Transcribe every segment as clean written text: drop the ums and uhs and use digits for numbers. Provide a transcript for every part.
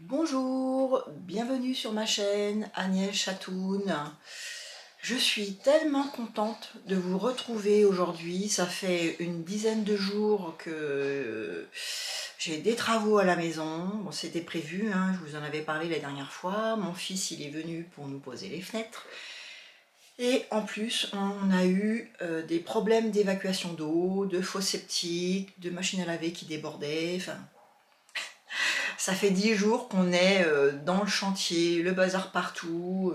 Bonjour, bienvenue sur ma chaîne Agnès Chatoun. Je suis tellement contente de vous retrouver aujourd'hui. Ça fait une dizaine de jours que j'ai des travaux à la maison. Bon, c'était prévu, hein, je vous en avais parlé la dernière fois. Mon fils il est venu pour nous poser les fenêtres. Et en plus, on a eu des problèmes d'évacuation d'eau, de fosse septique, de machine à laver qui débordait. Enfin, ça fait 10 jours qu'on est dans le chantier, le bazar partout.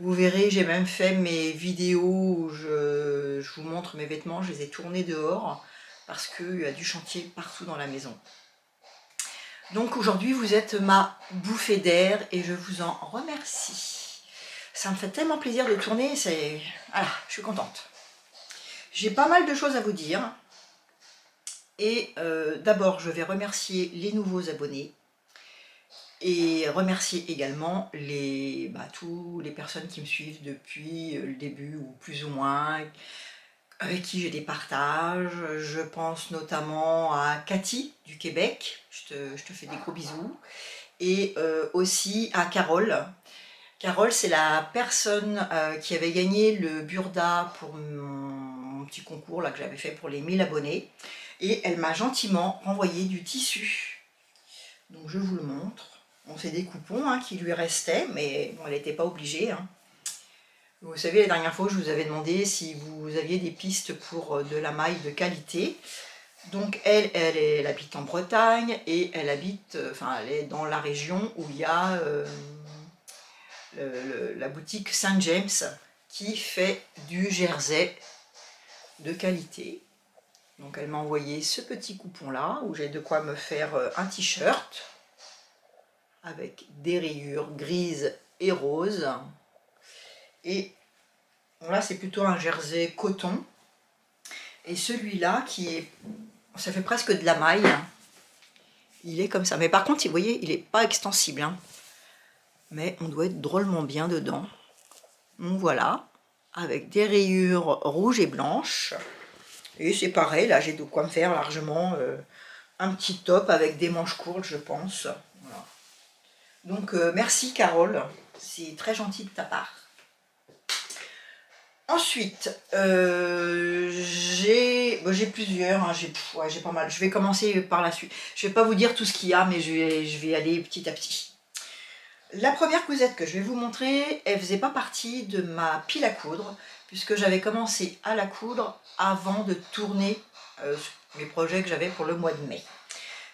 Vous verrez, j'ai même fait mes vidéos où je vous montre mes vêtements, je les ai tournés dehors parce qu'il y a du chantier partout dans la maison. Donc aujourd'hui, vous êtes ma bouffée d'air et je vous en remercie. Ça me fait tellement plaisir de tourner, voilà, je suis contente. J'ai pas mal de choses à vous dire. Et d'abord, je vais remercier les nouveaux abonnés. Et remercier également toutes les personnes qui me suivent depuis le début ou plus ou moins, avec qui j'ai des partages. Je pense notamment à Cathy du Québec, je te fais des gros bisous. Et aussi à Carole. Carole, c'est la personne qui avait gagné le Burda pour mon petit concours là, que j'avais fait pour les 1000 abonnés. Et elle m'a gentiment renvoyé du tissu. Donc je vous le montre. Bon, c'est des coupons hein, qui lui restaient, mais bon, elle n'était pas obligée. Hein. Vous savez, la dernière fois, je vous avais demandé si vous aviez des pistes pour de la maille de qualité. Donc elle habite en Bretagne et elle habite, elle est dans la région où il y a la boutique Saint James qui fait du jersey de qualité. Donc elle m'a envoyé ce petit coupon là où j'ai de quoi me faire un t-shirt avec des rayures grises et roses. Et bon, là c'est plutôt un jersey coton. Et celui-là qui est, ça fait presque de la maille, il est comme ça. Mais par contre, vous voyez, il n'est pas extensible. Hein. Mais on doit être drôlement bien dedans. Donc voilà, avec des rayures rouges et blanches. Et c'est pareil, là j'ai de quoi me faire largement un petit top avec des manches courtes, je pense. Voilà. Donc merci Carole, c'est très gentil de ta part. Ensuite, j'ai plusieurs, hein, j'ai pas mal. Je vais commencer par la suite. Je vais pas vous dire tout ce qu'il y a, mais je vais aller petit à petit. La première cousette que je vais vous montrer, elle faisait pas partie de ma pile à coudre, puisque j'avais commencé à la coudre avant de tourner mes projets que j'avais pour le mois de mai.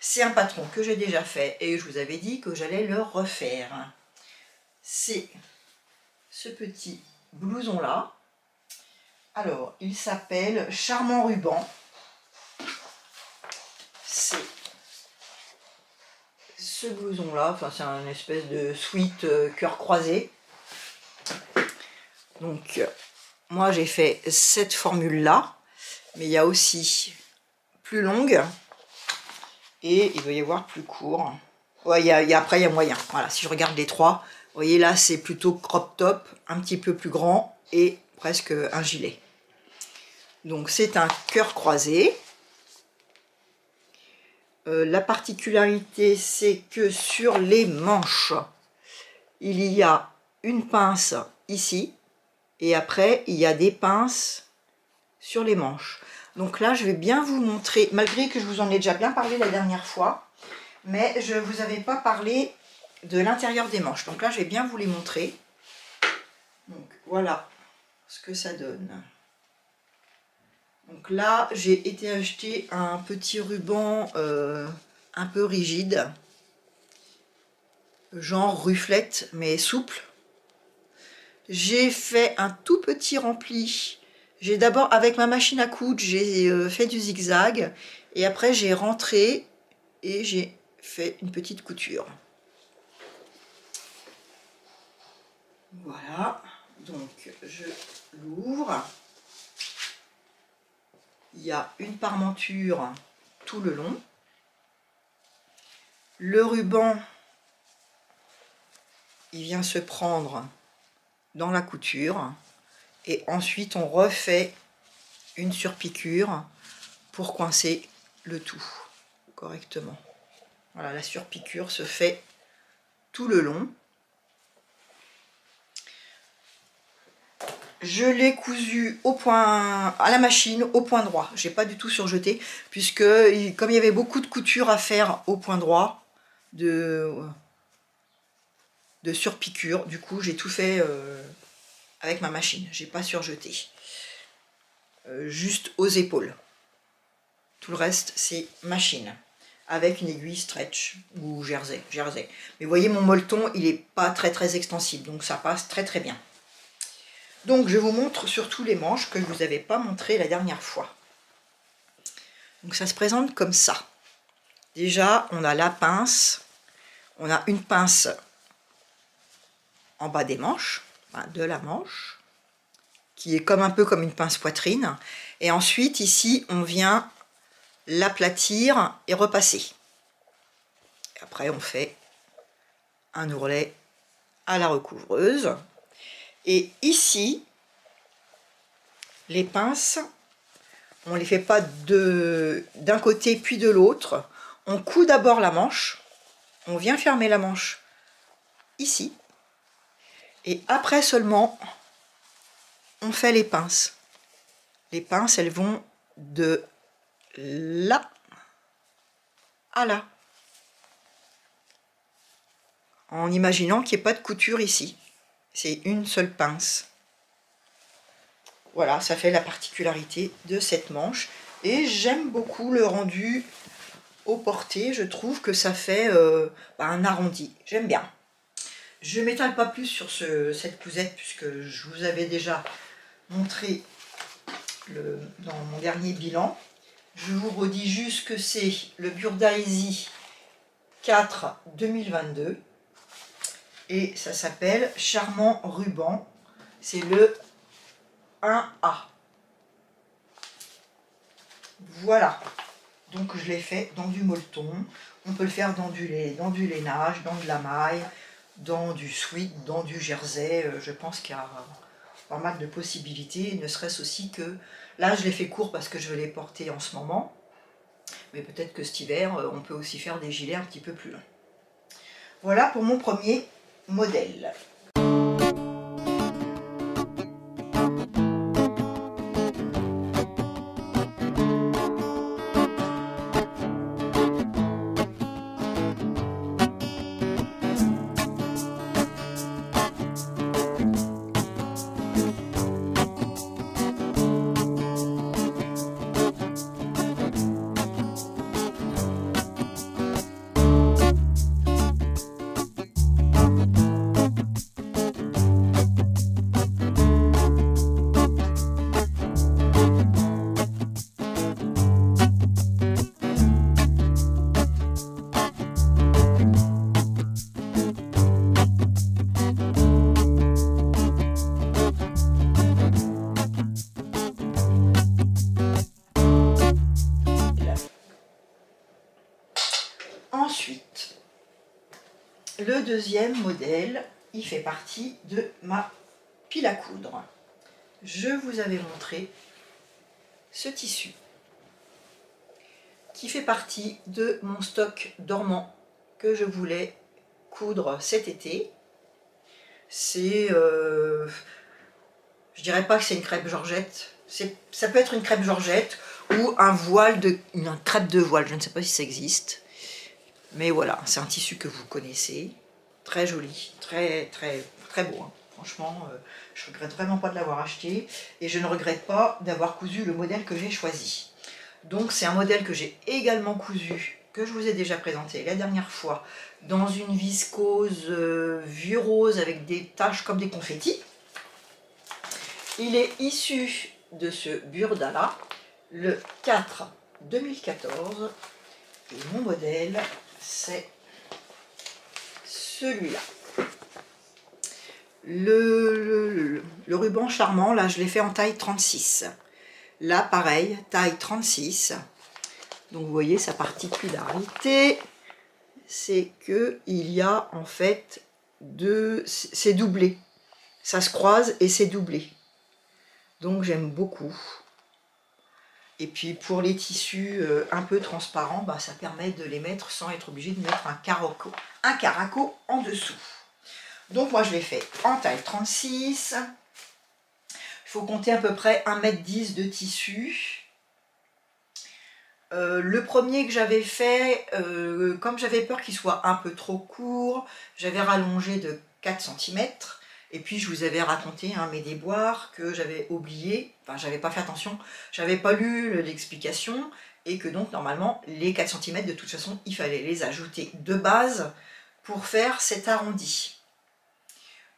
C'est un patron que j'ai déjà fait et je vous avais dit que j'allais le refaire. C'est ce petit blouson là. Alors, il s'appelle Charmant Ruban. C'est ce blouson là, enfin c'est un espèce de sweat cœur croisé. Donc, moi j'ai fait cette formule là, mais il y a aussi plus longue et il va y avoir plus court. Ouais, après il y a moyen. Voilà, si je regarde les trois, vous voyez là c'est plutôt crop top, un petit peu plus grand et presque un gilet. Donc c'est un cœur croisé. La particularité c'est que sur les manches, il y a une pince ici et après il y a des pinces sur les manches. Donc là je vais bien vous montrer, malgré que je vous en ai déjà bien parlé la dernière fois, mais je ne vous avais pas parlé de l'intérieur des manches. Donc là je vais bien vous les montrer. Donc voilà ce que ça donne. Donc là j'ai été acheter un petit ruban un peu rigide, genre ruflette mais souple. J'ai fait un tout petit rempli. J'ai d'abord, avec ma machine à coudre, j'ai fait du zigzag. Et après, j'ai rentré et j'ai fait une petite couture. Voilà. Donc, je l'ouvre. Il y a une parmenture tout le long. Le ruban, il vient se prendre dans la couture. Et ensuite, on refait une surpiqûre pour coincer le tout correctement. Voilà, la surpiqûre se fait tout le long. Je l'ai cousu au point, à la machine, au point droit. J'ai pas du tout surjeté, puisque comme il y avait beaucoup de couture à faire au point droit, de surpiqûre, du coup j'ai tout fait avec ma machine. J'ai pas surjeté. Juste aux épaules. Tout le reste c'est machine. Avec une aiguille stretch ou jersey. Mais vous voyez, mon molleton, il est pas très extensible, donc ça passe très bien. Donc je vous montre surtout les manches que je ne vous avais pas montré la dernière fois. Donc ça se présente comme ça. Déjà on a la pince, on a une pince en bas des manches, de la manche, qui est comme un peu comme une pince poitrine. Et ensuite ici on vient l'aplatir et repasser. Et après on fait un ourlet à la recouvreuse. Et ici, les pinces, on ne les fait pas d'un côté puis de l'autre. On coud d'abord la manche, on vient fermer la manche ici, et après seulement, on fait les pinces. Les pinces, elles vont de là à là, en imaginant qu'il n'y ait pas de couture ici. C'est une seule pince. Voilà, ça fait la particularité de cette manche. Et j'aime beaucoup le rendu au porté. Je trouve que ça fait un arrondi. J'aime bien. Je ne m'étale pas plus sur cette cousette, puisque je vous avais déjà montré dans mon dernier bilan. Je vous redis juste que c'est le Burda Easy 4 2022. Et ça s'appelle Charmant Ruban. C'est le 1A. Voilà. Donc je l'ai fait dans du molleton. On peut le faire dans du lainage, dans de la maille, dans du sweat, dans du jersey. Je pense qu'il y a pas mal de possibilités. Ne serait-ce aussi que... Là, je l'ai fait court parce que je vais les porter en ce moment. Mais peut-être que cet hiver, on peut aussi faire des gilets un petit peu plus longs. Voilà pour mon premier modèle. Ensuite, le deuxième modèle, il fait partie de ma pile à coudre. Je vous avais montré ce tissu qui fait partie de mon stock dormant que je voulais coudre cet été. C'est, je dirais pas que c'est une crêpe Georgette, ça peut être une crêpe Georgette ou un voile une crêpe de voile, je ne sais pas si ça existe. Mais voilà, c'est un tissu que vous connaissez, très joli, très beau. Hein. Franchement, je ne regrette vraiment pas de l'avoir acheté et je ne regrette pas d'avoir cousu le modèle que j'ai choisi. Donc c'est un modèle que j'ai également cousu, que je vous ai déjà présenté la dernière fois, dans une viscose vieux rose avec des taches comme des confettis. Il est issu de ce Burda là, le 4 2014, et mon modèle c'est celui-là. Le ruban charmant, là je l'ai fait en taille 36. Là pareil, taille 36. Donc vous voyez sa particularité, c'est que il y a en fait c'est doublé. Ça se croise et c'est doublé. Donc j'aime beaucoup. Et puis pour les tissus un peu transparents, bah, ça permet de les mettre sans être obligé de mettre un caraco en dessous. Donc moi je l'ai fait en taille 36. Il faut compter à peu près 1,10 m de tissu. Le premier que j'avais fait, comme j'avais peur qu'il soit un peu trop court, j'avais rallongé de 4 cm. Et puis je vous avais raconté mes déboires que j'avais oublié, enfin j'avais pas fait attention, j'avais pas lu l'explication, et que donc normalement les 4 cm de toute façon il fallait les ajouter de base pour faire cet arrondi.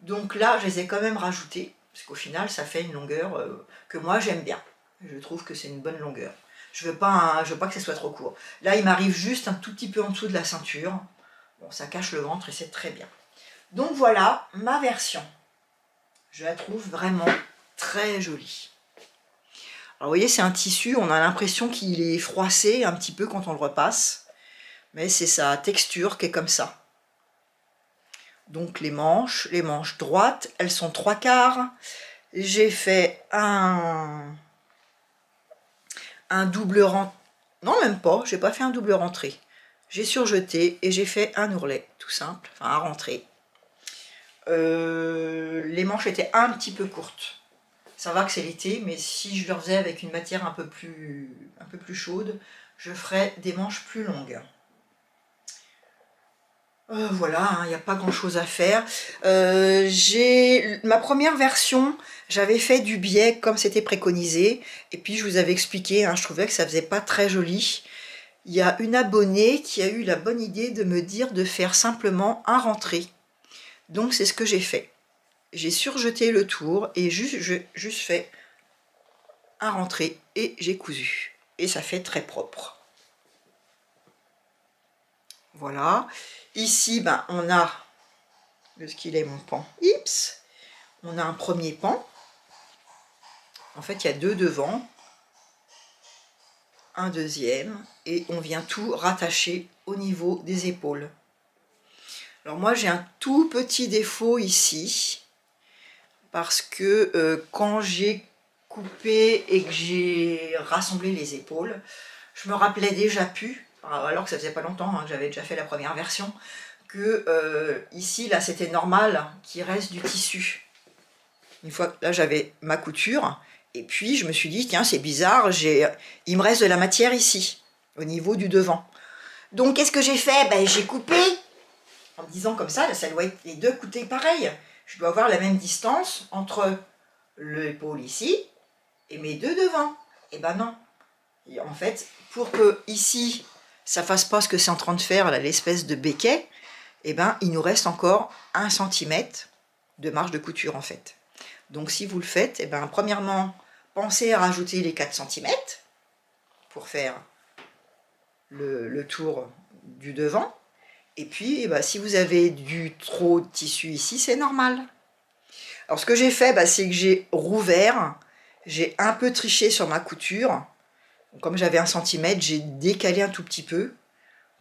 Donc là je les ai quand même rajoutés, parce qu'au final ça fait une longueur que moi j'aime bien. Je trouve que c'est une bonne longueur. Je veux pas que ce soit trop court. Là il m'arrive juste un tout petit peu en dessous de la ceinture. Bon, ça cache le ventre et c'est très bien. Donc voilà ma version. Je la trouve vraiment très jolie. Alors vous voyez, c'est un tissu, on a l'impression qu'il est froissé un petit peu quand on le repasse. Mais c'est sa texture qui est comme ça. Donc les manches droites, elles sont 3/4. J'ai fait un double rentré. Non, même pas, j'ai pas fait un double rentré. J'ai surjeté et j'ai fait un ourlet, tout simple, enfin un rentré. Les manches étaient un petit peu courtes. Ça va que c'est l'été, mais si je le faisais avec une matière un peu plus chaude, je ferais des manches plus longues. Voilà, il n'y a pas grand chose à faire. Ma première version, j'avais fait du biais comme c'était préconisé, et puis je vous avais expliqué, je trouvais que ça faisait pas très joli. Il y a une abonnée qui a eu la bonne idée de me dire de faire simplement un rentré. Donc c'est ce que j'ai fait. J'ai surjeté le tour et juste fait un rentré et j'ai cousu. Et ça fait très propre. Voilà. Ici, on a, est-ce qu'il est mon pan? Ips. On a un premier pan. En fait, il y a 2 devant. Un deuxième. Et on vient tout rattacher au niveau des épaules. Alors moi, j'ai un tout petit défaut ici. Parce que quand j'ai coupé et que j'ai rassemblé les épaules, je me rappelais déjà plus, alors que ça faisait pas longtemps que j'avais déjà fait la première version, que ici, là, c'était normal qu'il reste du tissu. Une fois que là, j'avais ma couture, et puis je me suis dit, tiens, c'est bizarre, il me reste de la matière ici, au niveau du devant. Donc, qu'est-ce que j'ai fait? J'ai coupé, en me disant comme ça doit être les deux côtés pareils. Je dois avoir la même distance entre l'épaule ici et mes 2 devant. Et ben non. Et en fait, pour que ici, ça fasse pas ce que c'est en train de faire, l'espèce de béquet, et ben il nous reste encore 1 cm de marge de couture en fait. Donc si vous le faites, et ben premièrement, pensez à rajouter les 4 cm pour faire le tour du devant. Et puis, si vous avez trop de tissu ici, c'est normal. Alors, ce que j'ai fait, c'est que j'ai rouvert, j'ai un peu triché sur ma couture. Comme j'avais 1 cm, j'ai décalé un tout petit peu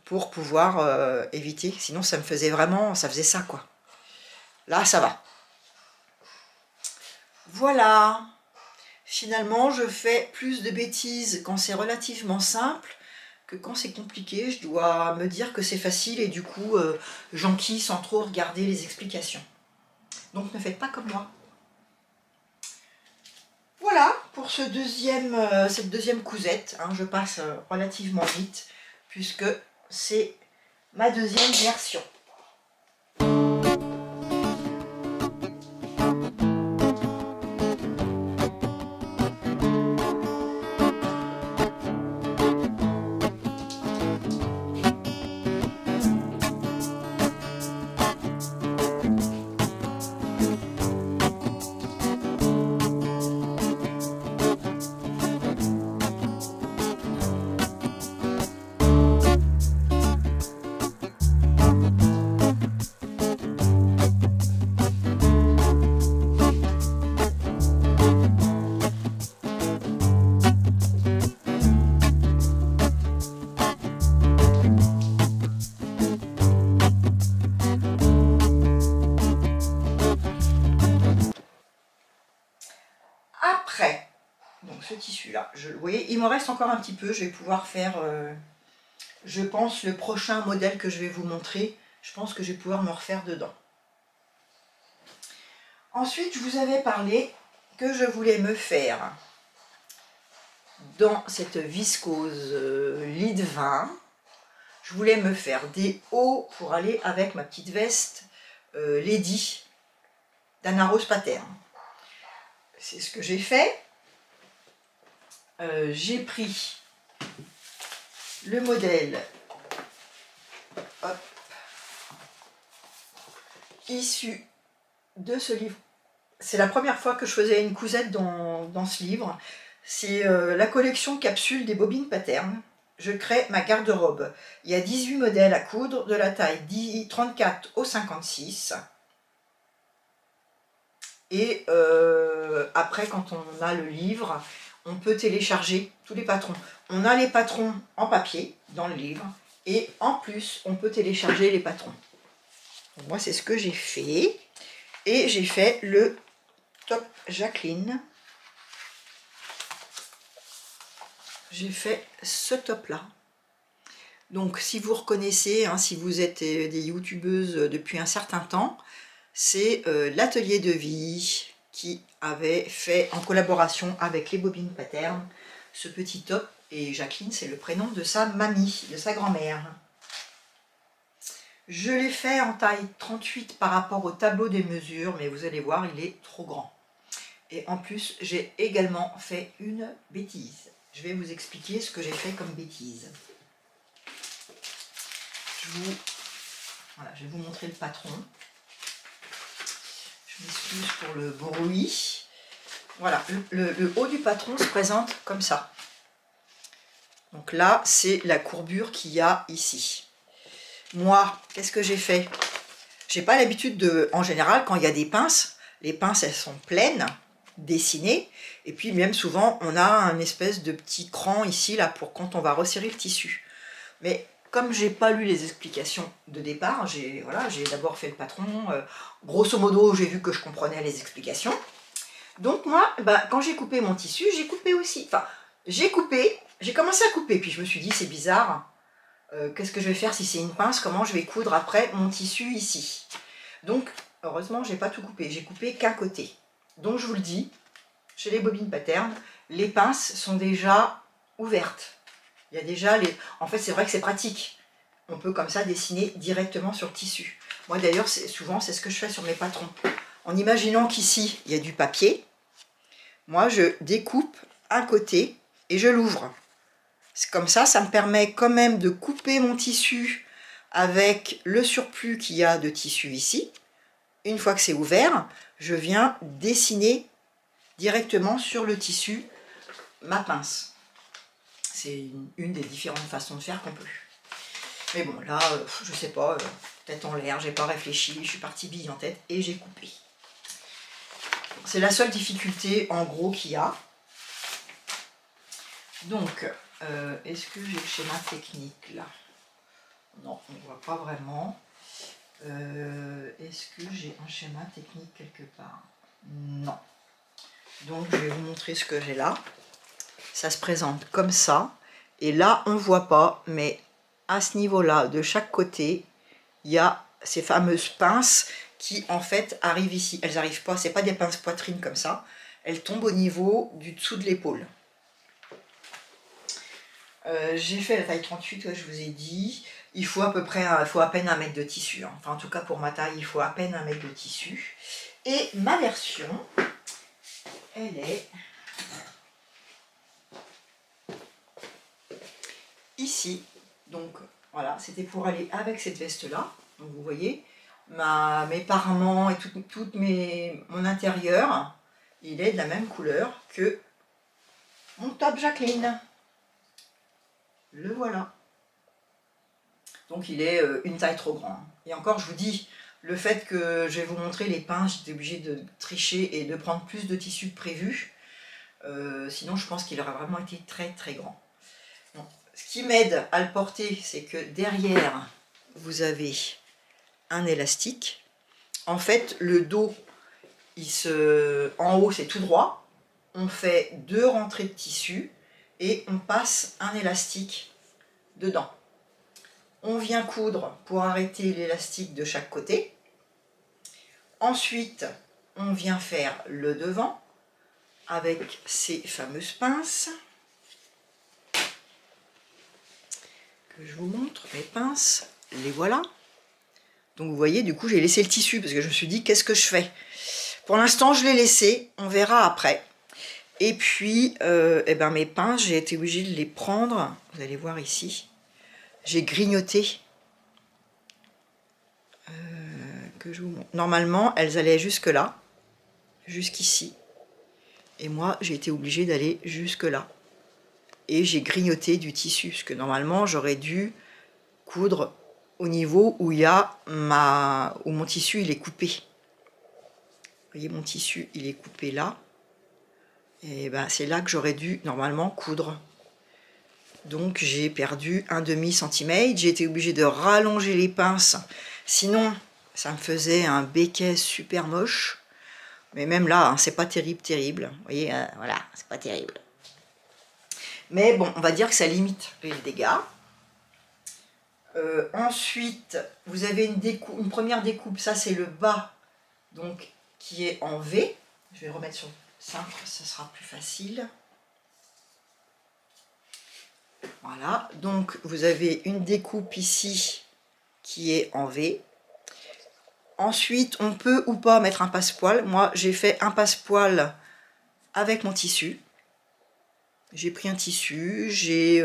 pour pouvoir éviter. Sinon, ça faisait ça, quoi. Là, ça va. Voilà. Finalement, je fais plus de bêtises quand c'est relativement simple que quand c'est compliqué. Je dois me dire que c'est facile et du coup j'enquille sans trop regarder les explications. Donc ne faites pas comme moi. Voilà pour cette deuxième cousette. Je passe relativement vite puisque c'est ma deuxième version. vous voyez, il me reste encore un petit peu. Je vais pouvoir faire, je pense, le prochain modèle que je vais vous montrer. Je pense que je vais pouvoir me refaire dedans. Ensuite, je vous avais parlé que je voulais me faire dans cette viscose lit de vin. Je voulais me faire des hauts pour aller avec ma petite veste Lady d'Anna Rose Pattern. C'est ce que j'ai fait. J'ai pris le modèle hop, issu de ce livre. C'est la première fois que je faisais une cousette dans ce livre. C'est la collection capsule des bobines Pattern. Je crée ma garde-robe. Il y a 18 modèles à coudre de la taille 34 au 56. Et après, quand on a le livre, on peut télécharger tous les patrons. On a les patrons en papier dans le livre. Et en plus, on peut télécharger les patrons. Donc, moi, c'est ce que j'ai fait. Et j'ai fait le top Jacqueline. J'ai fait ce top-là. Donc, si vous reconnaissez, hein, si vous êtes des youtubeuses depuis un certain temps, c'est l'atelier de vie qui avait fait en collaboration avec les bobines Pattern ce petit top. Et Jacqueline, c'est le prénom de sa mamie, de sa grand-mère. Je l'ai fait en taille 38 par rapport au tableau des mesures, mais vous allez voir, il est trop grand. Et en plus, j'ai également fait une bêtise. Je vais vous expliquer ce que j'ai fait comme bêtise. Voilà, je vais vous montrer le patron. Je m'excuse pour le bruit. Voilà, le haut du patron se présente comme ça. Donc là, c'est la courbure qu'il y a ici. Moi, qu'est-ce que j'ai fait? J'ai pas l'habitude de... En général, quand il y a des pinces, les pinces, elles sont pleines, dessinées. Et puis même souvent, on a un espèce de petit cran ici, là, pour quand on va resserrer le tissu. Mais comme j'ai pas lu les explications de départ, j'ai d'abord fait le patron. Grosso modo, j'ai vu que je comprenais les explications. Donc moi, quand j'ai coupé mon tissu, j'ai coupé aussi. Enfin, j'ai commencé à couper. Puis je me suis dit, c'est bizarre. Qu'est-ce que je vais faire si c'est une pince? Comment je vais coudre après mon tissu ici? Donc, heureusement, j'ai pas tout coupé. J'ai coupé qu'un côté. Donc, je vous le dis, chez les bobines Pattern, les pinces sont déjà ouvertes. Il y a déjà les... En fait, c'est vrai que c'est pratique. On peut comme ça dessiner directement sur le tissu. Moi, d'ailleurs, souvent, c'est ce que je fais sur mes patrons. En imaginant qu'ici, il y a du papier, moi, je découpe un côté et je l'ouvre. Comme ça me permet quand même de couper mon tissu avec le surplus qu'il y a de tissu ici. Une fois que c'est ouvert, je viens dessiner directement sur le tissu ma pince. C'est une des différentes façons de faire qu'on peut. Mais bon, là, je sais pas, tête en l'air, j'ai pas réfléchi, je suis partie bille en tête et j'ai coupé. C'est la seule difficulté en gros qu'il y a. Donc, est-ce que j'ai le schéma technique là? Non, on ne voit pas vraiment. Est-ce que j'ai un schéma technique quelque part? Non. Donc je vais vous montrer ce que j'ai là. Ça se présente comme ça. Et là, on ne voit pas, mais à ce niveau-là, de chaque côté, il y a ces fameuses pinces qui en fait arrivent ici. Elles n'arrivent pas, c'est pas des pinces poitrine comme ça. Elles tombent au niveau du dessous de l'épaule. J'ai fait la taille 38, ouais, je vous ai dit. Il faut à peu près, il faut à peine 1 mètre de tissu. Hein. Enfin, en tout cas, pour ma taille, il faut à peine 1 mètre de tissu. Et ma version, elle est ici. Donc, voilà, c'était pour aller avec cette veste-là. Donc, vous voyez, mes parements et mon intérieur, il est de la même couleur que mon top Jacqueline. Le voilà. Donc il est une taille trop grande. Et encore, je vous dis, le fait que je vais vous montrer les pinces, j'étais obligée de tricher et de prendre plus de tissu que prévu. Sinon, je pense qu'il aurait vraiment été très très grand. Donc, ce qui m'aide à le porter, c'est que derrière, vous avez un élastique. En fait, le dos, en haut, c'est tout droit. On fait 2 rentrées de tissu. et on passe un élastique dedans. On vient coudre pour arrêter l'élastique de chaque côté. Ensuite, on vient faire le devant avec ces fameuses pinces. Que je vous montre, mes pinces, les voilà. Donc vous voyez, du coup, j'ai laissé le tissu parce que je me suis dit, qu'est-ce que je fais? Pour l'instant, je l'ai laissé, on verra après. Et puis, eh ben, mes pinces, j'ai été obligée de les prendre. Vous allez voir ici. J'ai grignoté. Que je vous montre. Normalement, elles allaient jusque là, jusqu'ici. Et moi, j'ai été obligée d'aller jusque là. Et j'ai grignoté du tissu, parce que normalement, j'aurais dû coudre au niveau où il y a où mon tissu il est coupé. Vous voyez, mon tissu il est coupé là. Et ben, c'est là que j'aurais dû normalement coudre. Donc j'ai perdu un demi-centimètre. J'ai été obligée de rallonger les pinces. Sinon, ça me faisait un béquet super moche. Mais même là, hein, c'est pas terrible. Vous voyez, voilà, c'est pas terrible. Mais bon, on va dire que ça limite les dégâts. Ensuite, vous avez une première découpe. Ça, c'est le bas, donc qui est en V. Je vais le remettre sur simple, ça sera plus facile. Voilà, donc vous avez une découpe ici qui est en V. Ensuite, on peut ou pas mettre un passepoil. Moi, j'ai fait un passepoil avec mon tissu. J'ai pris un tissu, j'ai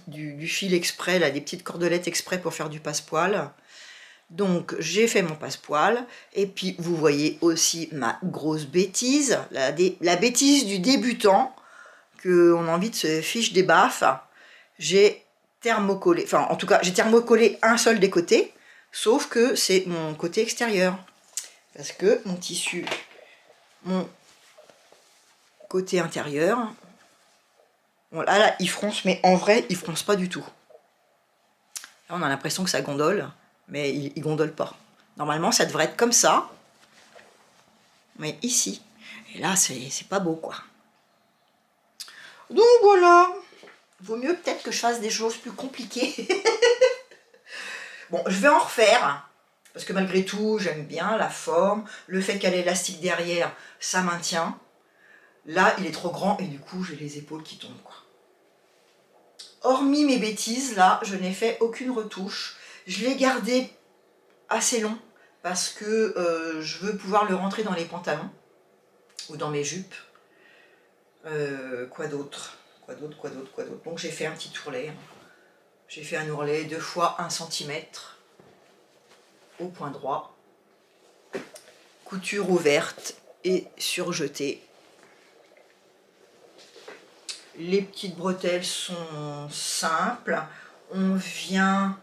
du fil exprès, là, des petites cordelettes exprès pour faire du passepoil. Donc, j'ai fait mon passepoil. Et puis, vous voyez aussi ma grosse bêtise, la bêtise du débutant, qu'on a envie de se fiche des baffes. J'ai thermocollé, enfin, en tout cas, j'ai thermocollé un seul des côtés, sauf que c'est mon côté extérieur. Parce que mon tissu, mon côté intérieur, bon, là, il fronce, mais en vrai, il fronce pas du tout. Là, on a l'impression que ça gondole, mais il gondole pas. Normalement, ça devrait être comme ça, mais ici. Et là, c'est pas beau, quoi. Donc, voilà. Vaut mieux peut-être que je fasse des choses plus compliquées. Bon, je vais en refaire, parce que malgré tout, j'aime bien la forme. Le fait qu'il y ait l'élastique derrière, ça maintient. Là, il est trop grand, et du coup, j'ai les épaules qui tombent, quoi. Hormis mes bêtises, là, je n'ai fait aucune retouche. Je l'ai gardé assez long parce que je veux pouvoir le rentrer dans les pantalons ou dans mes jupes. Quoi d'autre? Donc j'ai fait un petit ourlet. J'ai fait un ourlet 2 fois 1 cm au point droit. Couture ouverte et surjetée. Les petites bretelles sont simples. On vient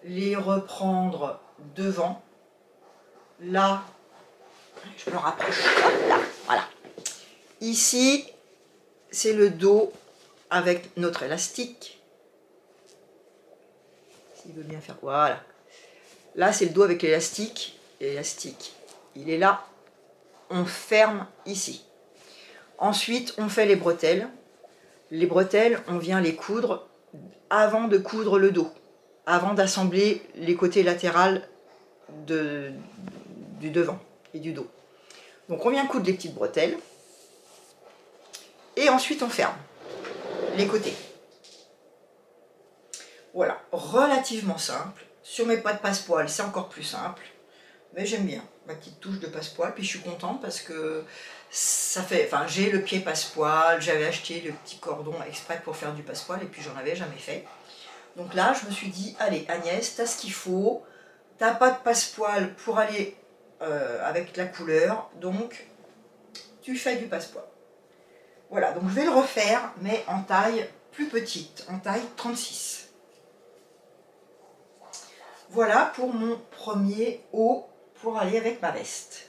les reprendre devant. Là, je me rapproche. Là, voilà. Ici, c'est le dos avec notre élastique. S'il veut bien faire. Voilà. Là, c'est le dos avec l'élastique. L'élastique, il est là. On ferme ici. Ensuite, on fait les bretelles. Les bretelles, on vient les coudre avant de coudre le dos, avant d'assembler les côtés latéraux du devant et du dos. Donc on vient coudre les petites bretelles et ensuite on ferme les côtés. Voilà, relativement simple. Sur mes pas de passepoil, c'est encore plus simple, mais j'aime bien ma petite touche de passepoil. Puis je suis contente parce que ça fait, enfin, j'ai le pied passepoil, j'avais acheté le petit cordon exprès pour faire du passepoil et puis j'en avais jamais fait. Donc là, je me suis dit, allez Agnès, t'as ce qu'il faut, t'as pas de passepoil pour aller avec la couleur, donc tu fais du passepoil. Voilà, donc je vais le refaire, mais en taille plus petite, en taille 36. Voilà pour mon premier haut pour aller avec ma veste.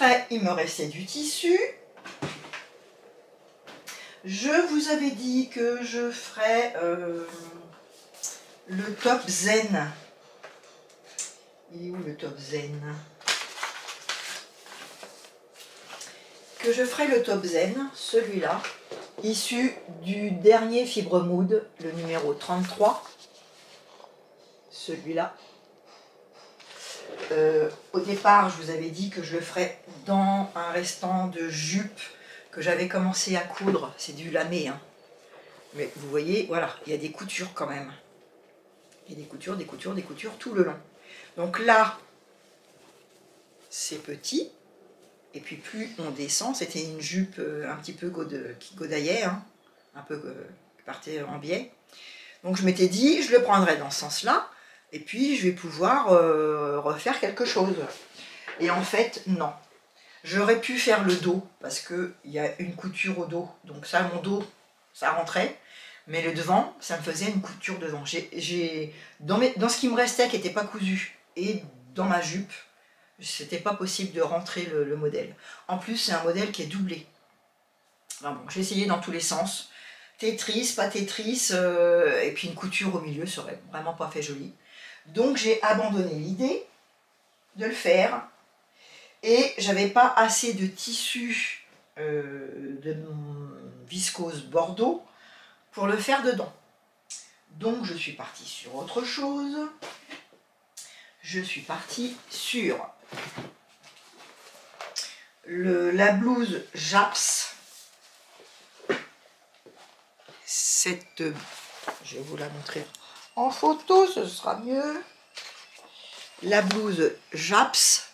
Après, il me restait du tissu. Je vous avais dit que je ferais le top zen. Il est où le top zen? Que je ferai le top zen, celui-là, issu du dernier Fibre Mood, le numéro 33. Celui-là. Au départ, je vous avais dit que je le ferais dans un restant de jupe que j'avais commencé à coudre. C'est du lamé, hein. Mais vous voyez, voilà, il y a des coutures quand même. Il y a des coutures, des coutures, des coutures tout le long. Donc là, c'est petit. Et puis plus on descend, c'était une jupe un petit peu qui godaillait, hein, un peu qui partait en biais. Donc je m'étais dit, je le prendrai dans ce sens-là. Et puis je vais pouvoir refaire quelque chose. Et en fait, non. J'aurais pu faire le dos, parce qu'il y a une couture au dos. Donc ça, mon dos, ça rentrait. Mais le devant, ça me faisait une couture devant. Dans ce qui me restait, qui n'était pas cousu, et dans ma jupe, c'était pas possible de rentrer le modèle. En plus, c'est un modèle qui est doublé. Enfin bon, j'ai essayé dans tous les sens. Tetris, pas Tetris, et puis une couture au milieu, ça aurait vraiment pas fait joli. Donc j'ai abandonné l'idée de le faire. Et j'avais pas assez de tissu de viscose Bordeaux pour le faire dedans. Donc je suis partie sur autre chose. Je suis partie sur la blouse Japs. Je vais vous la montrer en photo, ce sera mieux. La blouse Japs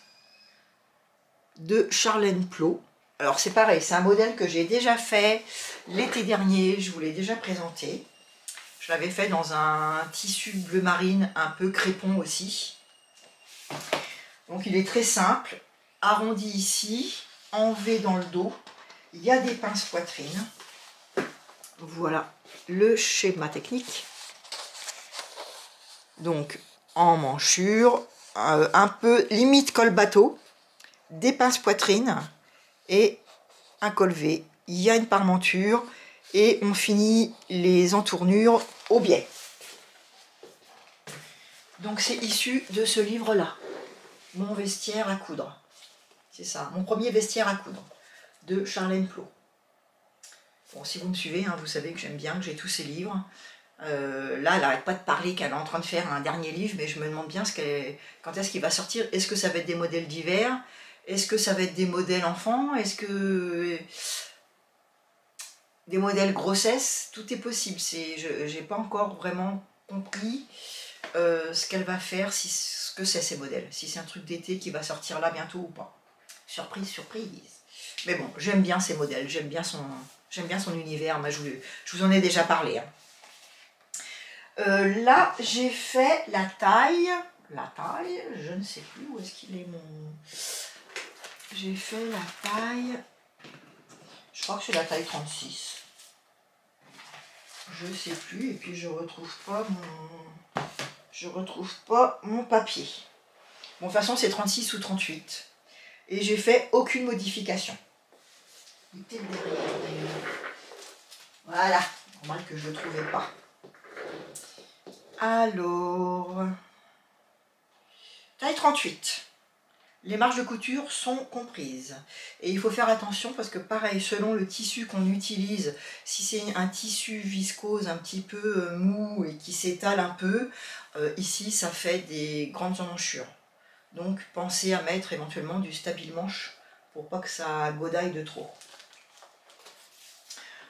de Charlène Plot. Alors c'est pareil, c'est un modèle que j'ai déjà fait l'été dernier, je vous l'ai déjà présenté. Je l'avais fait dans un tissu bleu marine, un peu crépon aussi. Donc il est très simple, arrondi ici, en V dans le dos. Il y a des pinces poitrine. Voilà le schéma technique. Donc en manchure, un peu limite col bateau, des pinces poitrine et un col V. Il y a une parmenture et on finit les entournures au biais. Donc c'est issu de ce livre-là, Mon vestiaire à coudre. C'est ça, mon premier vestiaire à coudre, de Charlène Plot. Bon, si vous me suivez, hein, vous savez que j'aime bien, que j'ai tous ces livres. Là, elle n'arrête pas de parler qu'elle est en train de faire un dernier livre, mais je me demande bien quand est-ce qu'il va sortir. Est-ce que ça va être des modèles d'hiver? Est-ce que ça va être des modèles enfants? Est-ce que des modèles grossesse? Tout est possible. Je n'ai pas encore vraiment compris ce qu'elle va faire, ce que c'est ces modèles. Si c'est un truc d'été qui va sortir là bientôt ou pas. Surprise, surprise. Mais bon, j'aime bien ces modèles, j'aime bien son univers. Moi, je vous en ai déjà parlé. Hein. Là, j'ai fait la taille, je ne sais plus où est-ce qu'il est mon... J'ai fait la taille, je crois que c'est la taille 36. Je sais plus, et puis je retrouve pas mon papier. Bon, de toute façon, c'est 36 ou 38. Et j'ai fait aucune modification. Il était derrière, d'ailleurs. Voilà, normal que je ne le trouvais pas. Alors, taille 38. Les marges de couture sont comprises. Et il faut faire attention parce que pareil, selon le tissu qu'on utilise, si c'est un tissu viscose un petit peu mou et qui s'étale un peu, ici ça fait des grandes emmanchures. Donc pensez à mettre éventuellement du stabile-manche pour pas que ça godaille de trop.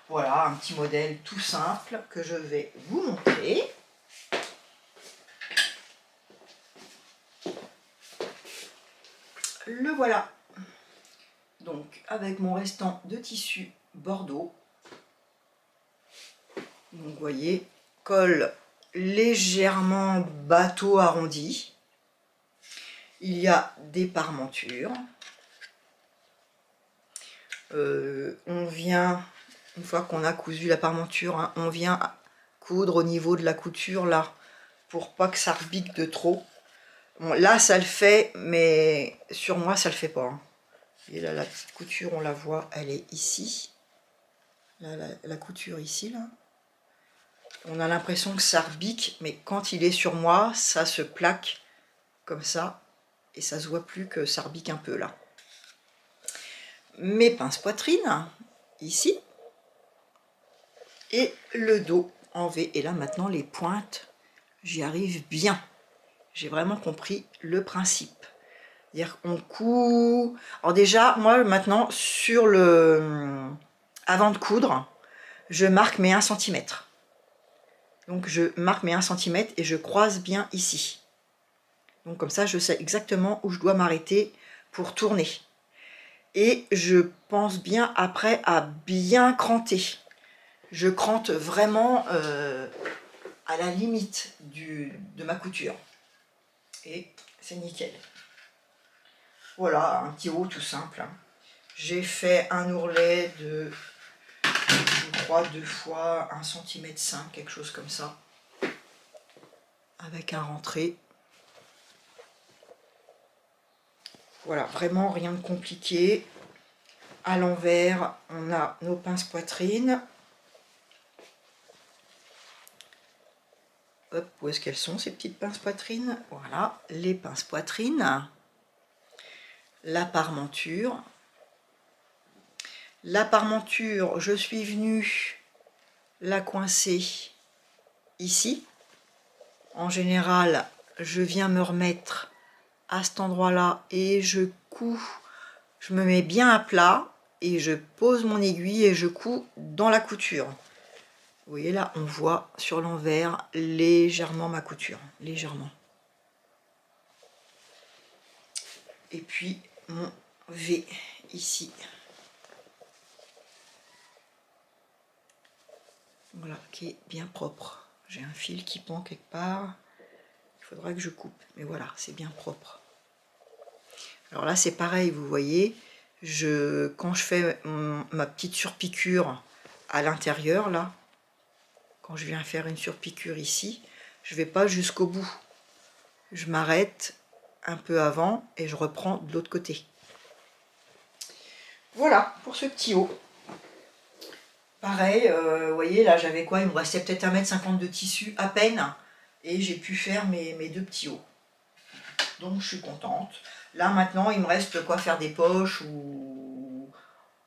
Voilà un petit modèle tout simple que je vais vous montrer. Le voilà. Donc avec mon restant de tissu Bordeaux. Donc vous voyez, col légèrement bateau arrondi. Il y a des parmentures. On vient, une fois qu'on a cousu la parmenture, hein, on vient coudre au niveau de la couture là, pour pas que ça rebique de trop. Bon, là ça le fait, mais sur moi ça le fait pas. Hein. Et là, la petite couture, on la voit, elle est ici. Là, la couture ici, là. On a l'impression que ça rebique, mais quand il est sur moi, ça se plaque comme ça. Et ça se voit plus que ça rebique un peu, là. Mes pinces poitrine, ici. Et le dos en V. Et là, maintenant, les pointes, j'y arrive bien. J'ai vraiment compris le principe. C'est-à-dire qu'on coud... Alors déjà, moi, maintenant, sur le... Avant de coudre, je marque mes 1 cm. Donc, je marque mes 1 cm et je croise bien ici. Donc, comme ça, je sais exactement où je dois m'arrêter pour tourner. Et je pense bien après à bien cranter. Je crante vraiment à la limite de ma couture. Et c'est nickel. Voilà, un petit haut tout simple. J'ai fait un ourlet de, je crois, 2 fois 1,5 cm, quelque chose comme ça. Avec un rentré. Voilà, vraiment rien de compliqué. À l'envers, on a nos pinces poitrine. Hop, où est-ce qu'elles sont ces petites pinces poitrine? Voilà, les pinces poitrine. La parmenture. La parmenture, je suis venue la coincer ici. En général, je viens me remettre à cet endroit-là et je couds. Je me mets bien à plat et je pose mon aiguille et je couds dans la couture. Vous voyez là, on voit sur l'envers légèrement ma couture, légèrement. Et puis mon V ici. Voilà, qui est bien propre. J'ai un fil qui pend quelque part. Il faudra que je coupe. Mais voilà, c'est bien propre. Alors là, c'est pareil, vous voyez. Quand je fais ma petite surpiqûre à l'intérieur, là, quand je viens faire une surpiqûre ici, je ne vais pas jusqu'au bout. Je m'arrête un peu avant et je reprends de l'autre côté. Voilà pour ce petit haut. Pareil, vous voyez, là j'avais quoi? Il me restait peut-être 1,50 m de tissu à peine. Et j'ai pu faire mes 2 petits hauts. Donc je suis contente. Là maintenant, il me reste quoi faire des poches ou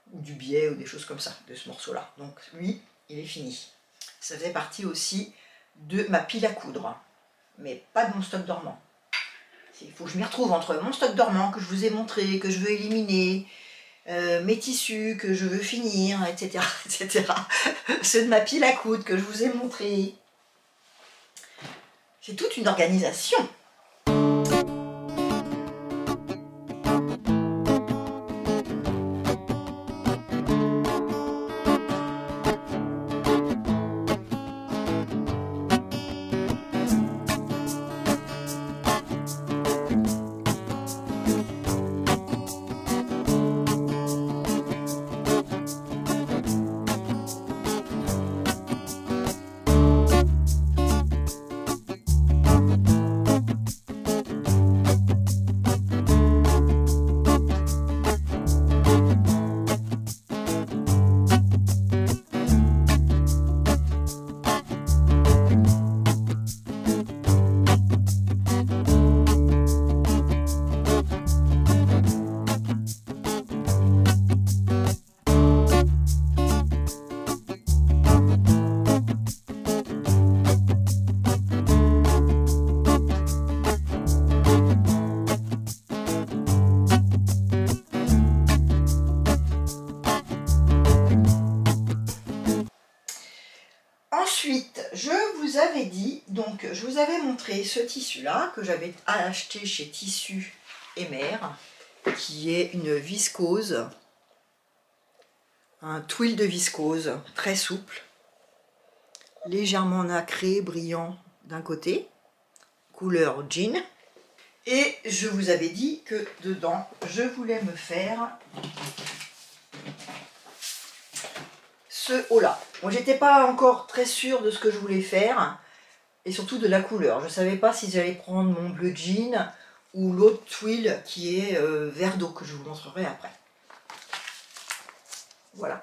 du biais ou des choses comme ça de ce morceau-là. Donc lui, il est fini. Ça faisait partie aussi de ma pile à coudre. Mais pas de mon stock dormant. Il faut que je m'y retrouve entre mon stock dormant que je vous ai montré, que je veux éliminer, mes tissus que je veux finir, etc., etc. Ceux de ma pile à coudre que je vous ai montré. C'est toute une organisation. Ensuite, je vous avais dit, donc je vous avais montré ce tissu-là que j'avais acheté chez Tissu et Mère, qui est une viscose, un twill de viscose très souple, légèrement nacré, brillant d'un côté, couleur jean. Et je vous avais dit que dedans, je voulais me faire ce haut-là. Moi, j'étais pas encore très sûre de ce que je voulais faire et surtout de la couleur. Je savais pas si j'allais prendre mon bleu jean ou l'autre twill qui est vert d'eau que je vous montrerai après. Voilà.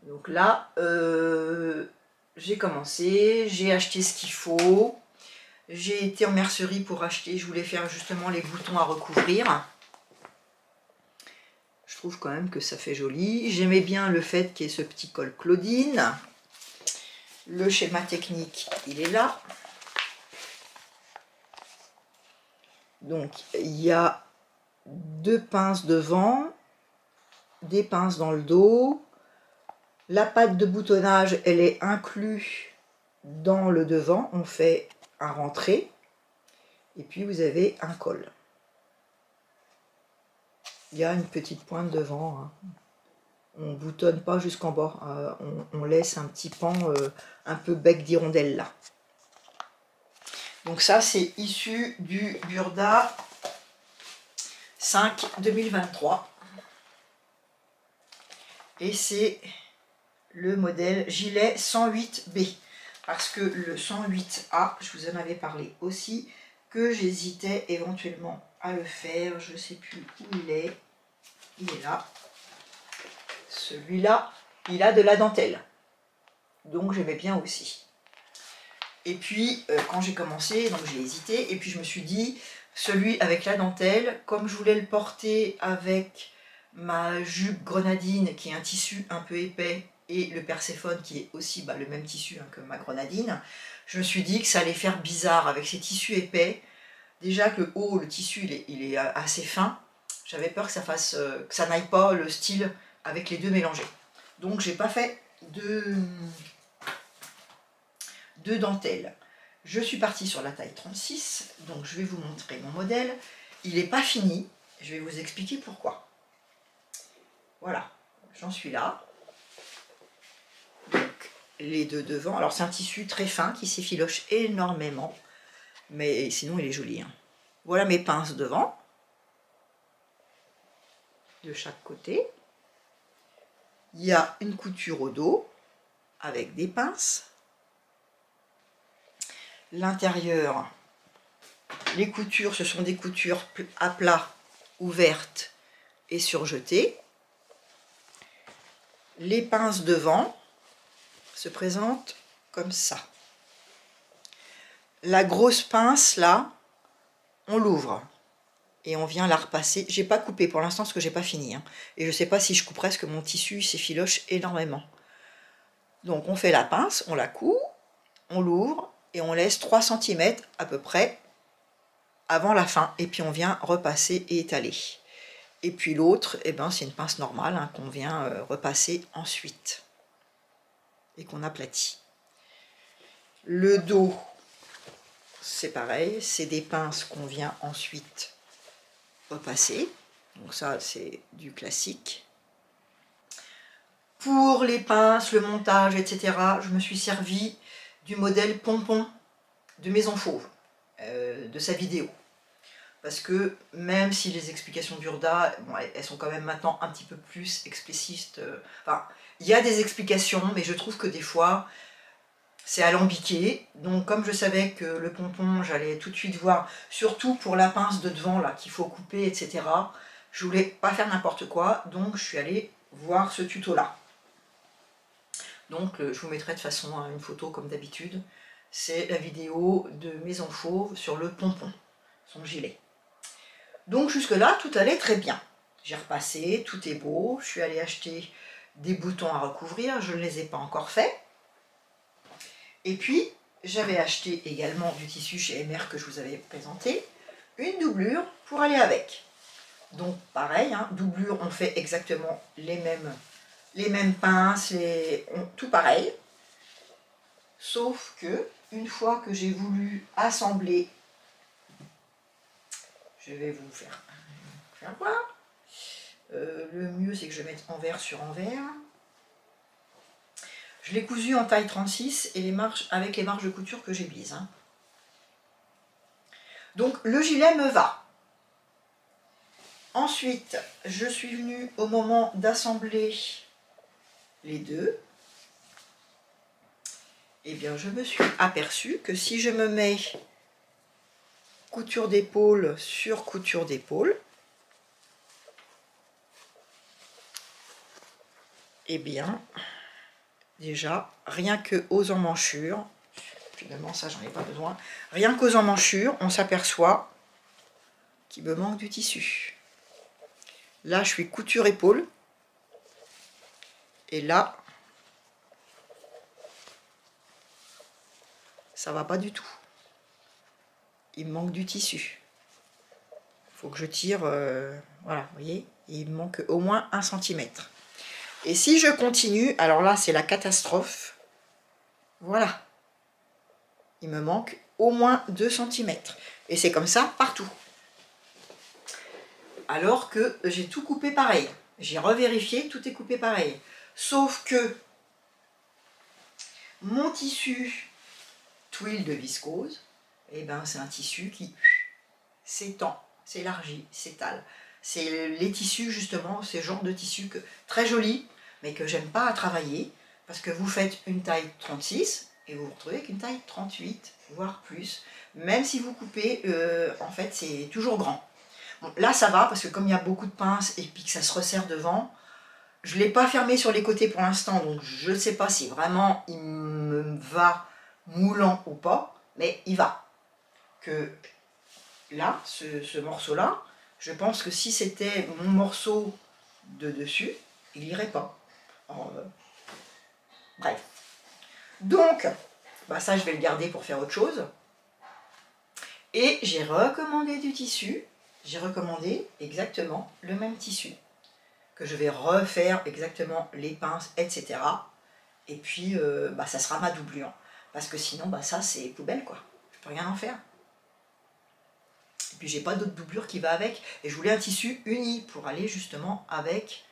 Donc là, j'ai commencé, j'ai acheté ce qu'il faut. J'ai été en mercerie pour acheter, je voulais faire justement les boutons à recouvrir. Je trouve quand même que ça fait joli. J'aimais bien le fait qu'il y ait ce petit col Claudine. Le schéma technique, il est là. Donc, il y a 2 pinces devant, des pinces dans le dos. La patte de boutonnage, elle est inclue dans le devant. On fait un rentré. Et puis, vous avez un col. Il y a une petite pointe devant. Hein. On ne boutonne pas jusqu'en bas. On laisse un petit pan un peu bec d'hirondelle là. Donc ça, c'est issu du Burda 5 2023. Et c'est le modèle gilet 108B. Parce que le 108A, je vous en avais parlé aussi, que j'hésitais éventuellement à le faire. Je ne sais plus où il est. Il est là. Celui-là, il a de la dentelle. Donc j'aimais bien aussi. Et puis, quand j'ai commencé, donc j'ai hésité. Et puis je me suis dit, celui avec la dentelle, comme je voulais le porter avec ma jupe grenadine, qui est un tissu un peu épais, et le Perséphone, qui est aussi le même tissu hein, que ma grenadine, je me suis dit que ça allait faire bizarre avec ces tissus épais. Déjà que le haut, le tissu, il est assez fin. J'avais peur que ça fasse, que ça n'aille pas le style avec les deux mélangés. Donc j'ai pas fait de dentelle. Je suis partie sur la taille 36, donc je vais vous montrer mon modèle. Il n'est pas fini, je vais vous expliquer pourquoi. Voilà, j'en suis là. Donc les deux devant, alors c'est un tissu très fin qui s'effiloche énormément, mais sinon il est joli. Hein. Voilà mes pinces devant, de chaque côté. Il y a une couture au dos, avec des pinces. L'intérieur, les coutures, ce sont des coutures à plat, ouvertes et surjetées. Les pinces devant se présentent comme ça. La grosse pince, là, on l'ouvre et on vient la repasser. J'ai pas coupé pour l'instant parce que j'ai pas fini. Hein. Et je sais pas si je couperai parce que mon tissu s'effiloche énormément. Donc on fait la pince, on la coud, on l'ouvre et on laisse 3 cm à peu près avant la fin. Et puis on vient repasser et étaler. Et puis l'autre, eh ben, c'est une pince normale hein, qu'on vient repasser ensuite. Et qu'on aplatit. Le dos, c'est pareil, c'est des pinces qu'on vient ensuite repasser. Donc ça, c'est du classique. Pour les pinces, le montage, etc., je me suis servi du modèle pompon de Maison Fauve, de sa vidéo. Parce que même si les explications d'Urda, bon, elles sont quand même maintenant un petit peu plus explicites. Enfin, il y a des explications, mais je trouve que des fois, c'est alambiqué. Donc comme je savais que le pompon, j'allais tout de suite voir, surtout pour la pince de devant, là, qu'il faut couper, etc. Je voulais pas faire n'importe quoi, donc je suis allée voir ce tuto-là. Donc je vous mettrai de toute façon une photo comme d'habitude. C'est la vidéo de Maison Fauve sur le pompon, son gilet. Donc jusque là, tout allait très bien. J'ai repassé, tout est beau. Je suis allée acheter des boutons à recouvrir, je ne les ai pas encore faits. Et puis, j'avais acheté également du tissu chez MR que je vous avais présenté, une doublure pour aller avec. Donc pareil, hein, doublure, on fait exactement les mêmes pinces, tout pareil. Sauf que, une fois que j'ai voulu assembler, je vais vous faire voir. Le mieux, c'est que je mette envers sur envers. Je l'ai cousu en taille 36 et avec les marges de couture que j'ai mises. Hein. Donc le gilet me va. Ensuite, je suis venue au moment d'assembler les deux. Eh bien, je me suis aperçue que si je me mets couture d'épaule sur couture d'épaule, Eh bien, déjà, rien que aux emmanchures, finalement ça j'en ai pas besoin, rien qu'aux emmanchures, on s'aperçoit qu'il me manque du tissu. Là, je suis couture épaule, et là, ça va pas du tout. Il me manque du tissu. Il faut que je tire, voilà, vous voyez, il me manque au moins 1 cm. Et si je continue, alors là c'est la catastrophe, voilà, il me manque au moins 2 cm. Et c'est comme ça partout. Alors que j'ai tout coupé pareil. J'ai revérifié, tout est coupé pareil. Sauf que mon tissu tuile de viscose, eh ben, c'est un tissu qui s'étend, s'élargit, s'étale. C'est les tissus justement, ces genres de tissus très jolis, mais que j'aime pas à travailler, parce que vous faites une taille 36 et vous vous retrouvez avec une taille 38, voire plus. Même si vous coupez, en fait c'est toujours grand. Bon, là ça va, parce que comme il y a beaucoup de pinces et puis que ça se resserre devant, je ne l'ai pas fermé sur les côtés pour l'instant, donc je ne sais pas si vraiment il me va moulant ou pas, mais il va. Que là, ce morceau-là, je pense que si c'était mon morceau de dessus, il n'irait pas. Alors, bref. Donc, bah ça je vais le garder pour faire autre chose. Et j'ai recommandé du tissu, j'ai recommandé exactement le même tissu, que je vais refaire exactement les pinces, etc. Et puis, bah, ça sera ma doublure. Parce que sinon, bah, ça, c'est poubelle, quoi. Je peux rien en faire. Et puis, j'ai pas d'autre doublure qui va avec. Et je voulais un tissu uni pour aller justement avec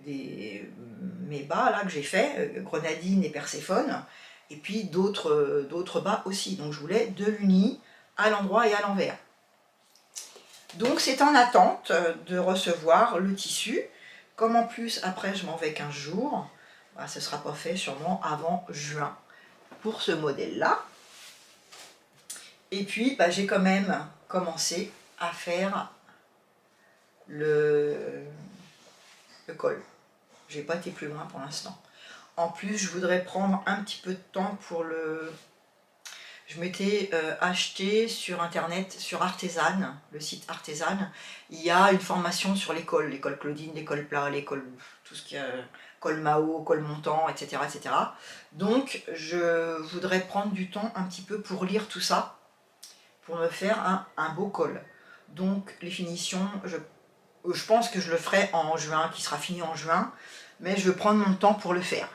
mes bas, là, que j'ai fait, Grenadine et Perséphone. Et puis, d'autres bas aussi. Donc, je voulais de l'uni à l'endroit et à l'envers. Donc, c'est en attente de recevoir le tissu. Comme en plus, après, je m'en vais 15 jours, bah, ce ne sera pas fait sûrement avant juin pour ce modèle-là. Et puis, bah, j'ai quand même commencé à faire le col. J'ai pas été plus loin pour l'instant. En plus, je voudrais prendre un petit peu de temps pour le... Je m'étais acheté sur internet, sur Artesane, le site Artesane, il y a une formation sur l'école Claudine, l'école plat, l'école, tout ce qui est col Mao, col montant, etc., etc. Donc je voudrais prendre du temps un petit peu pour lire tout ça, pour me faire un beau col. Donc les finitions, je pense que je le ferai en juin, qui sera fini en juin, mais je vais prendre mon temps pour le faire.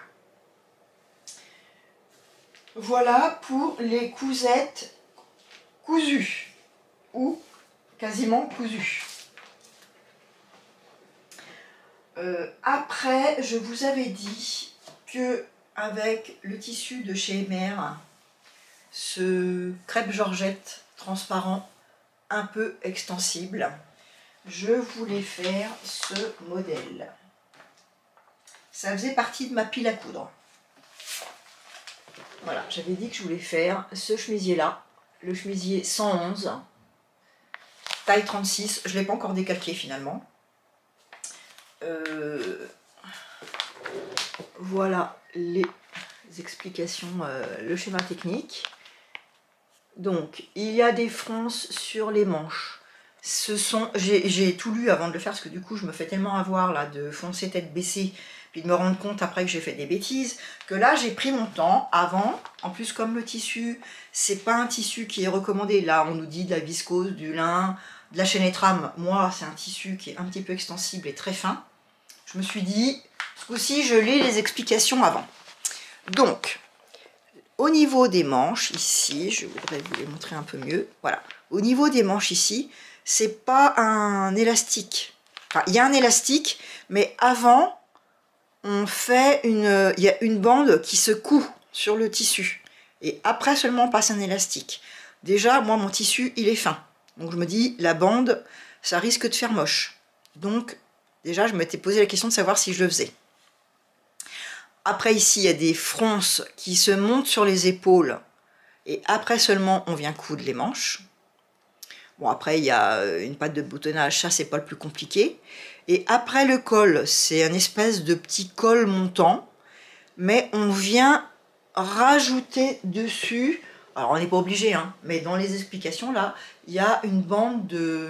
Voilà pour les cousettes cousues, ou quasiment cousues. Après, je vous avais dit que avec le tissu de chez Emer, ce crêpe Georgette transparent un peu extensible, je voulais faire ce modèle. Ça faisait partie de ma pile à coudre. Voilà, j'avais dit que je voulais faire ce chemisier-là, le chemisier 111, taille 36, je ne l'ai pas encore décalqué finalement. Voilà les explications, le schéma technique. Donc, il y a des fronces sur les manches. J'ai tout lu avant de le faire, parce que du coup, je me fais tellement avoir là de foncer tête baissée, puis de me rendre compte après que j'ai fait des bêtises, que là, j'ai pris mon temps avant. En plus, comme le tissu, c'est pas un tissu qui est recommandé. Là, on nous dit de la viscose, du lin, de la chaînette rame. Moi, c'est un tissu qui est un petit peu extensible et très fin. Je me suis dit, ce coup-ci, je lis les explications avant. Donc, au niveau des manches, ici, je voudrais vous les montrer un peu mieux. Voilà. Au niveau des manches, ici, c'est pas un élastique. Enfin, il y a un élastique, mais avant, on fait il y a une bande qui se coud sur le tissu. Et après seulement, on passe un élastique. Déjà, moi, mon tissu, il est fin. Donc, je me dis, la bande, ça risque de faire moche. Donc, déjà, je m'étais posé la question de savoir si je le faisais. Après, ici, il y a des fronces qui se montent sur les épaules. Et après seulement, on vient coudre les manches. Bon, après, il y a une patte de boutonnage. Ça, c'est pas le plus compliqué. Et après le col, c'est un espèce de petit col montant, mais on vient rajouter dessus, alors on n'est pas obligé, hein, mais dans les explications là, il y a une bande de...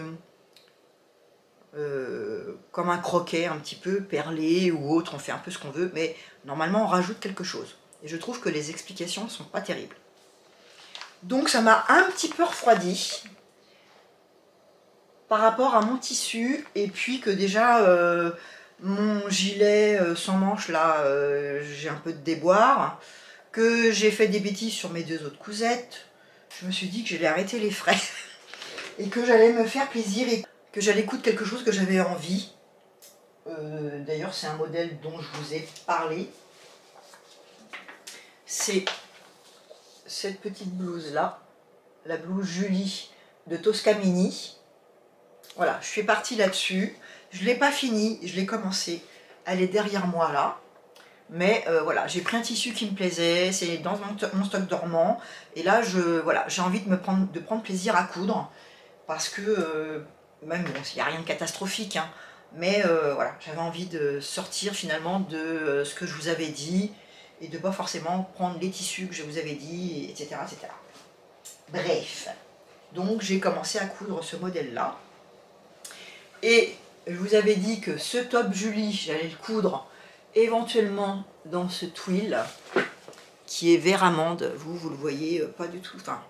comme un croquet un petit peu perlé ou autre, on fait un peu ce qu'on veut, mais normalement on rajoute quelque chose. Et je trouve que les explications ne sont pas terribles. Donc ça m'a un petit peu refroidi par rapport à mon tissu, et puis que déjà mon gilet sans manches là, j'ai un peu de déboire, que j'ai fait des bêtises sur mes deux autres cousettes. Je me suis dit que j'allais arrêter les frais et que j'allais me faire plaisir et que j'allais coudre quelque chose que j'avais envie. D'ailleurs c'est un modèle dont je vous ai parlé. C'est cette petite blouse là, la blouse Julie de Toscamini. Voilà, je suis partie là-dessus. Je ne l'ai pas fini, je l'ai commencé. Elle est derrière moi là. Mais voilà, j'ai pris un tissu qui me plaisait, c'est dans mon stock dormant. Et là, voilà, j'ai envie de prendre plaisir à coudre. Parce que, même bon, il n'y a rien de catastrophique, hein, mais voilà, j'avais envie de sortir finalement de ce que je vous avais dit. Et de ne pas forcément prendre les tissus que je vous avais dit, etc. etc. Bref, donc j'ai commencé à coudre ce modèle-là. Et je vous avais dit que ce top Julie, j'allais le coudre éventuellement dans ce twill qui est vert amande. Vous le voyez pas du tout. Enfin,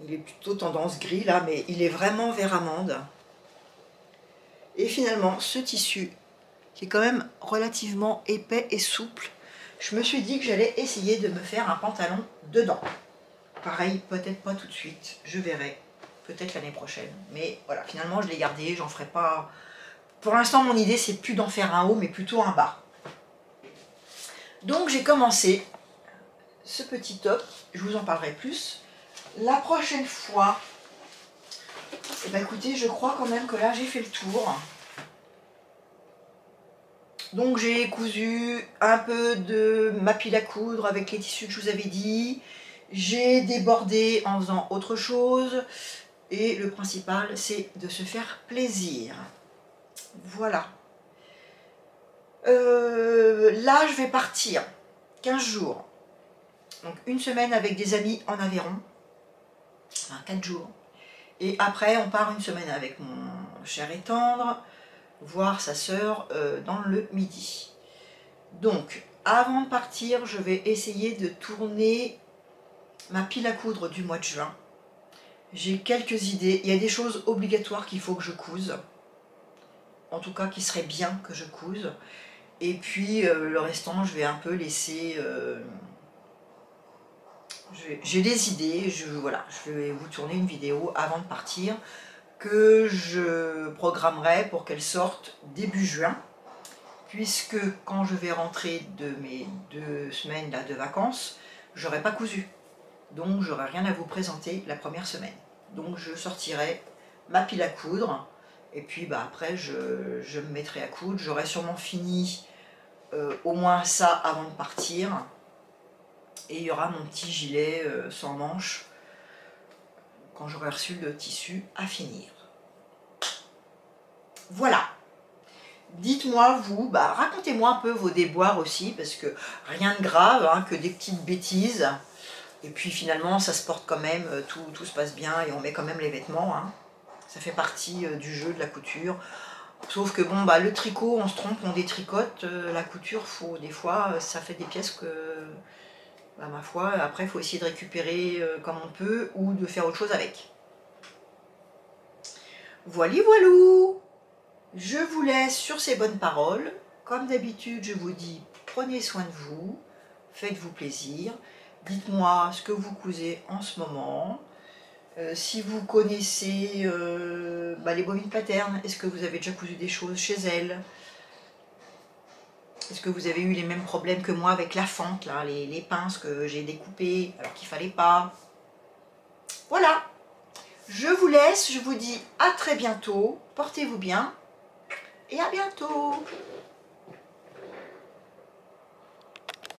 il est plutôt tendance gris là, mais il est vraiment vert amande. Et finalement, ce tissu qui est quand même relativement épais et souple, je me suis dit que j'allais essayer de me faire un pantalon dedans. Pareil, peut-être pas tout de suite, je verrai. Peut-être l'année prochaine. Mais voilà, finalement je l'ai gardé, j'en ferai pas... Pour l'instant mon idée c'est plus d'en faire un haut, mais plutôt un bas. Donc j'ai commencé ce petit top, je vous en parlerai plus. La prochaine fois, eh ben, écoutez, je crois quand même que là j'ai fait le tour. Donc j'ai cousu un peu de ma pile à coudre avec les tissus que je vous avais dit. J'ai débordé en faisant autre chose. Et le principal, c'est de se faire plaisir. Voilà. Là, je vais partir 15 jours. Donc, une semaine avec des amis en Aveyron. Enfin, 4 jours. Et après, on part une semaine avec mon cher et tendre, voir sa sœur dans le Midi. Donc, avant de partir, je vais essayer de tourner ma pile à coudre du mois de juin. J'ai quelques idées. Il y a des choses obligatoires qu'il faut que je couse. En tout cas, qui serait bien que je couse. Et puis, le restant, je vais un peu laisser... J'ai des idées. Voilà, je vais vous tourner une vidéo avant de partir que je programmerai pour qu'elle sorte début juin. Puisque quand je vais rentrer de mes 2 semaines là, de vacances, j'aurai pas cousu. Donc, j'aurai rien à vous présenter la première semaine. Donc, je sortirai ma pile à coudre. Et puis, bah, après, je me mettrai à coudre. J'aurai sûrement fini au moins ça avant de partir. Et il y aura mon petit gilet sans manches quand j'aurai reçu le tissu à finir. Voilà. Dites-moi, vous, bah, racontez-moi un peu vos déboires aussi, parce que rien de grave, hein, que des petites bêtises. Et puis finalement, ça se porte quand même, tout se passe bien et on met quand même les vêtements. Hein. Ça fait partie du jeu de la couture. Sauf que bon, bah, le tricot, on se trompe, on détricote. La couture, des fois, ça fait des pièces que, bah, ma foi, après, il faut essayer de récupérer comme on peut ou de faire autre chose avec. Voilà, voilou! Je vous laisse sur ces bonnes paroles. Comme d'habitude, je vous dis, prenez soin de vous, faites-vous plaisir. Dites-moi ce que vous cousez en ce moment. Si vous connaissez bah, les bobines Pattern, est-ce que vous avez déjà cousu des choses chez elles? Est-ce que vous avez eu les mêmes problèmes que moi avec la fente, là, les pinces que j'ai découpées alors qu'il ne fallait pas? Voilà. Je vous laisse, je vous dis à très bientôt. Portez-vous bien et à bientôt.